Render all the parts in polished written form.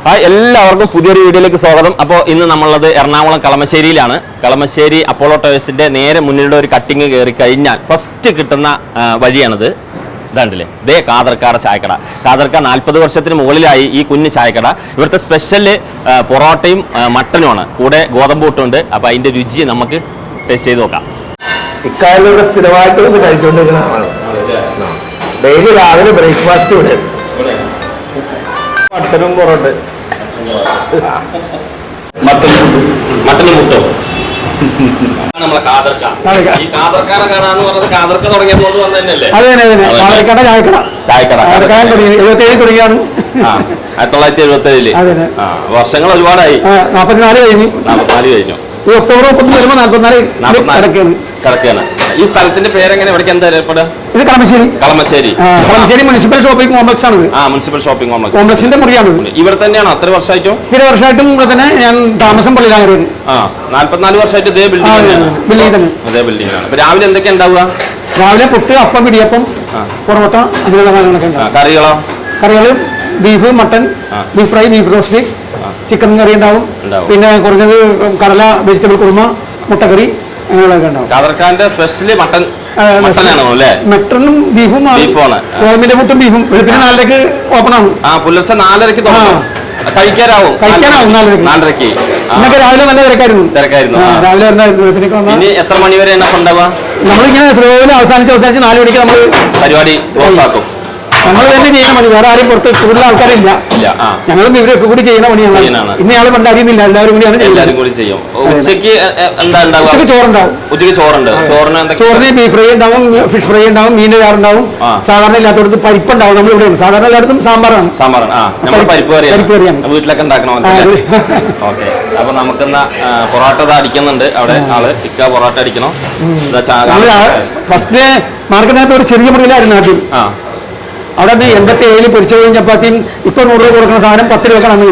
എല്ലാവർക്കും പുതിയൊരു വീഡിയോയിലേക്ക് സ്വാഗതം. അപ്പോൾ ഇന്ന് നമ്മളുള്ളത് എറണാകുളം കളമശ്ശേരിയിലാണ്. കളമശ്ശേരി അപ്പോളോ ടോയ്സിന്റെ നേരെ മുന്നിലുള്ള ഒരു കട്ടിങ് കയറി കഴിഞ്ഞാൽ ഫസ്റ്റ് കിട്ടുന്ന വഴിയാണിത്. ഇതാണ്ടില്ലേ, ഇതേ ഖാദർക്കാരുടെ ചായക്കട. ഖാദർക്ക 40 വർഷത്തിന് മുകളിലായി ഈ കുഞ്ഞ് ചായക്കട. ഇവിടുത്തെ സ്പെഷ്യല് പൊറോട്ടയും മട്ടനുമാണ്, കൂടെ ഗോതമ്പ് പുട്ടുണ്ട്. അപ്പോൾ അതിന്റെ രുചി നമുക്ക് ടേസ്റ്റ് ചെയ്ത് നോക്കാം. ഇക്കാലൂടെ സ്ഥിരമായിട്ട് കഴിച്ചുകൊണ്ടിരിക്കുന്നതാണ്. ഡെയിലി രാവിലെ ബ്രേക്ക്ഫാസ്റ്റ് ഇവിടെ മട്ടനും പൊറോട്ട, മട്ടനും മുട്ടും. നമ്മളെ ഖാദർക്ക, ഈ ഖാദർക്കാരെ കാണാന്ന് പറഞ്ഞത് ഖാദർക്ക തുടങ്ങിയപ്പോൾ വന്നതന്നെയല്ലേ? ചായക്കട 1977. വർഷങ്ങൾ ഒരുപാടായി. 44 കഴിഞ്ഞു. ഈ ഒക്ടോബർ 30 വരുമ്പോൾ 44 കിടക്കുകയാണ്. ഈ സ്ഥലത്തിന്റെ പേരെങ്ങനെ, ഇവിടേക്ക് എന്താ അറിയപ്പെടുക? ഇത് കളമശ്ശേരി മുനിസിപ്പൽ ഷോപ്പിംഗ് കോംപ്ലക്സ് ആണ്. മുനിസിപ്പൽ ഷോപ്പിംഗ് കോംപ്ലക്സിന്റെ മുറിയാണ്. ഇവിടെ തന്നെയാണോ അത്ര വർഷമായിട്ടും? സ്ഥിര വർഷമായിട്ടും ഇവിടെ തന്നെ ഞാൻ താമസം പള്ളിയിലാണ്. 44 വർഷമായിട്ട് ഇതേ ബിൽഡിംഗ് തന്നെ. അതേ ബിൽഡിംഗാണ്. രാവിലെ എന്തൊക്കെ ഉണ്ടാവുക? രാവിലെ പുട്ട്, അപ്പം, പിടിയപ്പം, പൊറോട്ട, അങ്ങനെയുള്ള സാധനങ്ങളൊക്കെ. കറികൾ beef, mutton, beef fry, beef roast, chicken curry ഉണ്ടാവും. പിന്നെ കുറഞ്ഞത് കടല, വെജിറ്റബിൾ കുറുമ, മുട്ടക്കറി, അങ്ങനെയുള്ളതൊക്കെ ഉണ്ടാവും. ഖാദർഖാന്റെ സ്പെഷ്യലി മട്ടനും ബീഫും, ഗോതമ്പിന്റെ മുട്ടും ബീഫും. വെളുപ്പിന് 4:00 ഓപ്പൺ ആണ്. പുലർച്ചെ 4:30 കഴിക്കാനാവും. 4:30. ഇന്നൊക്കെ രാവിലെ നല്ല തിരക്കായിരുന്നു. രാവിലെ ഇനി എത്ര മണി വരെ ഉണ്ടാവുക? നമ്മളിങ്ങനെ സ്ലോയില് അവസാനിച്ച് 4 മണിക്ക് നമ്മൾ പരിപാടി ക്ലോസാക്കും. നമ്മൾ തന്നെ ചെയ്യണം മതി, വേറെ ആരും പുറത്ത് കൂടുതൽ ആൾക്കാരില്ല. ഞങ്ങളും ഇവരൊക്കെ കൂടി ചെയ്യുന്ന പണിയാണ്. ഇന്ന ആള് പണ്ടാരിയുന്നില്ല, എല്ലാവരും കൂടി ചെയ്യും. ഉച്ചക്ക് എന്താ ഉണ്ടാവുക? ചോറുണ്ടാവും. ഉച്ചക്ക് ചോറുണ്ട്. ചോറിന് ബീഫ് ഫ്രൈ ഉണ്ടാവും, ഫിഷ് ഫ്രൈ ഉണ്ടാവും, മീനിന്റെ ചാറുണ്ടാവും. സാധാരണ ഇല്ലാത്തടത്ത് പരിപ്പുണ്ടാവും. നമ്മൾ ഇവിടെ സാധാരണ എല്ലായിടത്തും സാമ്പാറാണ്. പരിപ്പ് കറിയാണ് വീട്ടിലൊക്കെ ഉണ്ടാക്കണം. ഓക്കെ, അപ്പൊ നമുക്കെന്നാ പൊറോട്ട അടിക്കുന്നുണ്ട്. അവിടെ ആള് ഇക്ക പൊറോട്ട അടിക്കണം. ഫസ്റ്റ് മാർക്കറ്റിനകത്ത് ഒരു ചെറിയ മുറിയിലായിരുന്നു നാട്ടിൽ. അവിടെ 87 പൊരിച്ച കോഴിയും ചപ്പാത്തിയും ഇപ്പൊ 100 രൂപ കൊടുക്കുന്ന സാധനം 10 രൂപക്കാണ് അന്ന്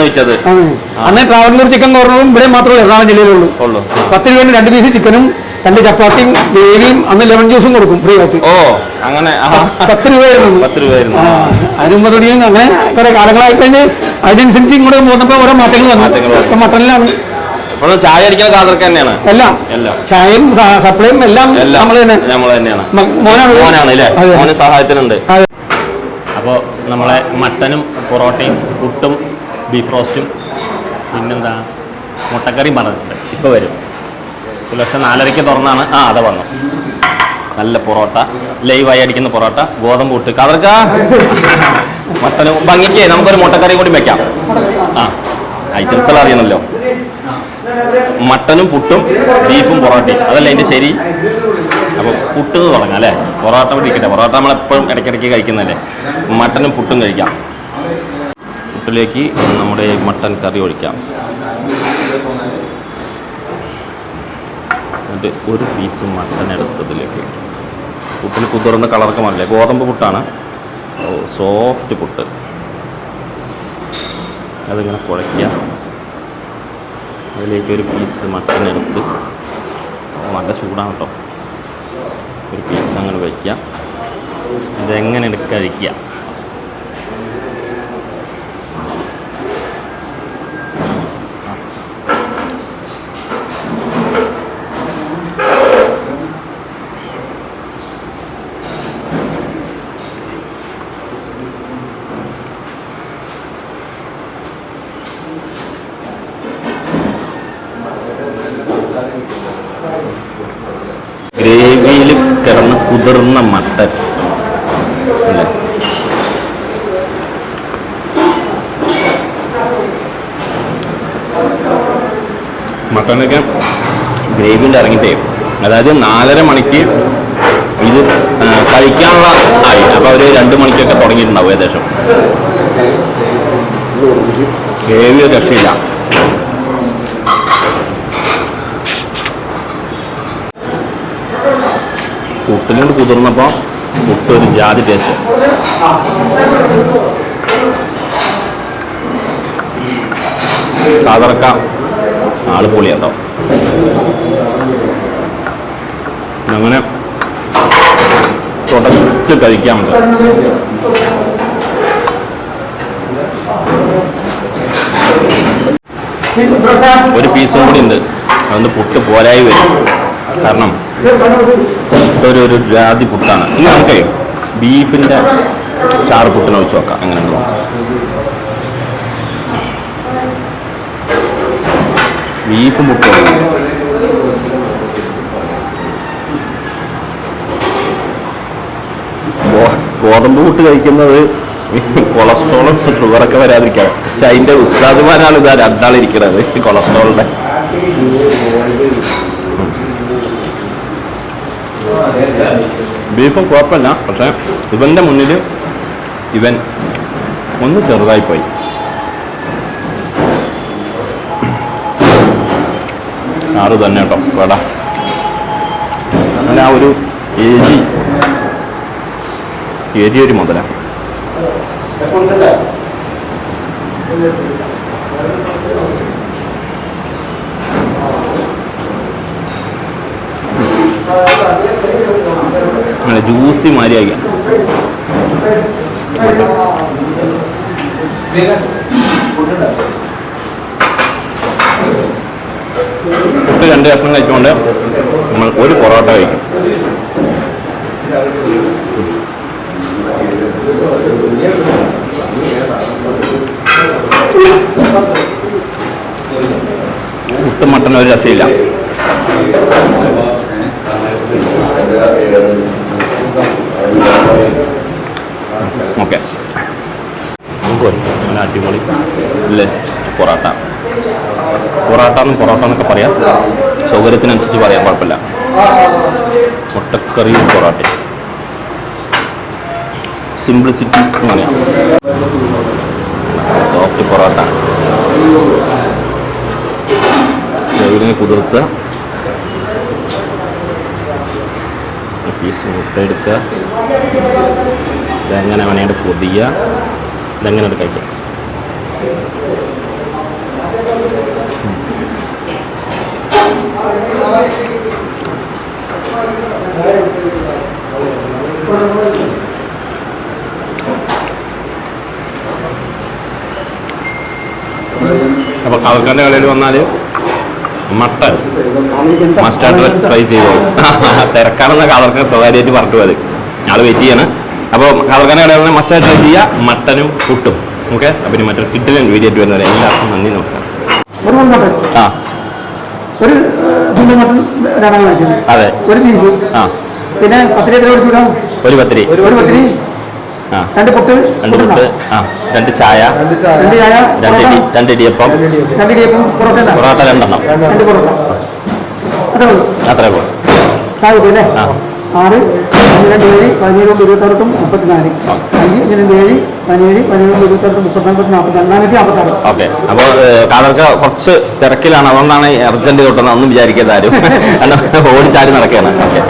വിറ്റത്. അന്ന് ട്രാവലൂർ ചിക്കൻ കോർണറും ഇവിടെ മാത്രമേ എറണാകുളം ജില്ലയിലുള്ളൂ. 10 രൂപ 2 പീസ് ചിക്കനും 2 ചപ്പാത്തിയും ഗ്രേവിയും, അന്ന് ലെമൺ ജ്യൂസും കൊടുക്കും ഫ്രീ ആയിട്ട്. അങ്ങനെ 10 രൂപയായിരുന്നു. അതിനുമ്പോ തുടങ്ങിയും അങ്ങനെ കുറെ കാലങ്ങളായി കഴിഞ്ഞ് അതിനനുസരിച്ച് ഇങ്ങോട്ട് പോകുന്നപ്പോ ഓരോ മാറ്റങ്ങൾ വന്നു. മട്ടനിലാണ് ചായ അടിക്കുന്ന ഖാദർക്ക തന്നെയാണ്. എല്ലാം ചായയും സപ്ലൈയും എല്ലാം നമ്മൾ തന്നെയാണ്. മോനാണ് സഹായത്തിനുണ്ട്. അപ്പോൾ നമ്മളെ മട്ടനും പൊറോട്ടയും പുട്ടും ബീഫ് റോസ്റ്റും പിന്നെന്താ മുട്ടക്കറിയും പറഞ്ഞിട്ടുണ്ട്. ഇപ്പോൾ വരും. പുലർച്ചെ 4:30 തുറന്നാണ്. അതെ വന്നു. നല്ല പൊറോട്ട, ലൈവായി അടിക്കുന്ന പൊറോട്ട, ഗോതമ്പ് പുട്ട്. ഖാദർക്ക മട്ടനും ഭംഗിക്ക് നമുക്കൊരു മുട്ടക്കറിയും കൂടി വെക്കാം. ഐറ്റംസ് എല്ലാം അറിയണമല്ലോ. മട്ടനും പുട്ടും ബീഫും പൊറോട്ടയും, അതല്ലേ അതിൻ്റെ ശരി. അപ്പോൾ പുട്ട് തുടങ്ങാം അല്ലേ? പൊറോട്ട പിടിക്കട്ടെ. പൊറോട്ട നമ്മളെപ്പോഴും ഇടയ്ക്കിടയ്ക്ക് കഴിക്കുന്നതല്ലേ. മട്ടനും പുട്ടും കഴിക്കാം. പുട്ടിലേക്ക് നമ്മുടെ മട്ടൻ കറി ഒഴിക്കാം. എന്നിട്ട് ഒരു പീസ് മട്ടൻ എടുത്തതിലേക്ക് പുട്ടിന് കുതിർന്ന കളറൊക്കെ മാറില്ലേ. ഗോതമ്പ് പുട്ടാണ്, സോഫ്റ്റ് പുട്ട്. അതിങ്ങനെ കുഴയ്ക്കുക. അതിലേക്ക് ഒരു പീസ് മട്ടൻ എടുത്ത്, നല്ല ചൂടാണ് കേട്ടോ, ഒരു പീസ് അങ്ങനെ വയ്ക്കുക. ഇതെങ്ങനെ കഴിക്കുക. ഗ്രേവിയിൽ കിടന്ന് കുതിർന്ന മട്ടൻ അല്ലേ. മട്ടനൊക്കെ ഗ്രേവിയിൽ ഇറങ്ങിയിട്ടേ, അതായത് 4:30 മണിക്ക് ഇത് കഴിക്കാനുള്ള ആയി. അപ്പോൾ അവർ 2 മണിക്കൊക്കെ തുടങ്ങിയിട്ടുണ്ടാവും ഏകദേശം. ഗ്രേവി രക്ഷയില്ല. പുട്ടിനോട് കുതിർന്നപ്പോൾ പുട്ട് ഒരു ജാതി ടേസ്റ്റ്. ഖാദർക്ക ആള് പൊളിയാട്ടോ. അങ്ങനെ തുടച്ച് കഴിക്കാൻ പറ്റും. ഒരു പീസും കൂടി ഉണ്ട്. അതുകൊണ്ട് പുട്ട് പോരായി വരും. കാരണം ഒരു ജാതി പുട്ടാണ്. ഇനി നമുക്ക് ബീഫിൻ്റെ ചാറ് പുട്ടിനെ വെച്ച് നോക്കാം. അങ്ങനെ നോക്കാം. ബീഫ് മുട്ട ഗോതമ്പ് പുട്ട് കഴിക്കുന്നത് കൊളസ്ട്രോളും ഷുഗറൊക്കെ വരാതിരിക്കാം. പക്ഷെ അതിൻ്റെ ഉസ്താദുമാരാണ് ഇതാ രണ്ടാളിരിക്കുന്നത് കൊളസ്ട്രോളിൻ്റെ. ബീഫും കുഴപ്പമില്ല. പക്ഷെ ഇവൻ്റെ മുന്നിൽ ഇവൻ ഒന്ന് ചെറുതായിപ്പോയി. ആറ് തന്നെ കേട്ടോ വട. അങ്ങനെ ആ ഒരു എരിയൊരു മുതല. അങ്ങനെ ജ്യൂസി മാതിരിയാക്കി. പുട്ട് 2 കഷ്ണം കഴിച്ചുകൊണ്ട് നമ്മൾ ഒരു പൊറോട്ട കഴിക്കും. പുട്ടും മട്ടനും ഒരു രസമില്ല. ഓക്കെ, നമുക്ക് നല്ല അടിപൊളി അല്ലേ പൊറോട്ട. പൊറോട്ട എന്നൊക്കെ പറയാം, സൗകര്യത്തിനനുസരിച്ച് പറയാൻ കുഴപ്പമില്ല. മുട്ടക്കറി പൊറോട്ട സിംപ്ലിസിറ്റി എന്ന് പറയാം. സോഫ്റ്റ് പൊറോട്ട ഇതിനെ കുതിർത്ത് പീസ് മുട്ട എടുക്കുക. ഇതെങ്ങനെ വേണേൽ പൊതിയുക. ഇതെങ്ങനെ കഴിക്കാം. അപ്പോൾ കളക്കാൻ്റെ കടയിൽ വന്നാൽ മട്ടൻ മസ്റ്റാർഡ് ട്രൈ ചെയ്തോ. തിരക്കാണെന്ന കളർക്ക് സ്വകാര്യമായിട്ട് പറഞ്ഞു പോയത്. ആൾ വെയിറ്റ് ചെയ്യാണ്. അപ്പോൾ കളക്കാൻ്റെ കടയിൽ വന്നാൽ മസ്റ്റാർഡ് ട്രൈ ചെയ്യുക. മട്ടനും പുട്ടും. ഓക്കെ, അപ്പം മറ്റൊരു കിട്ടിലും വീഡിയോ ആയിട്ട് വരുന്നവരെ എല്ലാവർക്കും നന്ദി, നമസ്കാരം. ആ ഒരു സിംഗിൾ മട്ടൺ അതെ, ഒരു ബീഫ്. ആ പിന്നെ പത്തിരി ഒരു പത്തിരി, ഒരു പത്തിരി, 2 പുട്ട്, 2 പുട്ട്, 2 ചായ, 2 ഇടിയപ്പം, പൊറോട്ട 2 എണ്ണം. അത്രേ പോകും. ചായ അല്ലേ? 6, 2, 7, 17, 26, 34, 5, 2, 7, 17, 17, 26, 34, 42, 46. ഓക്കെ, അപ്പോൾ കാതർക്ക് കുറച്ച് തിരക്കിലാണ്, അതുകൊണ്ടാണ് അർജന്റ് തൊട്ടെന്ന് ഒന്നും വിചാരിക്കാതെ ആരും ഓടിച്ചാടി നടക്കുകയാണ്. ഓക്കെ.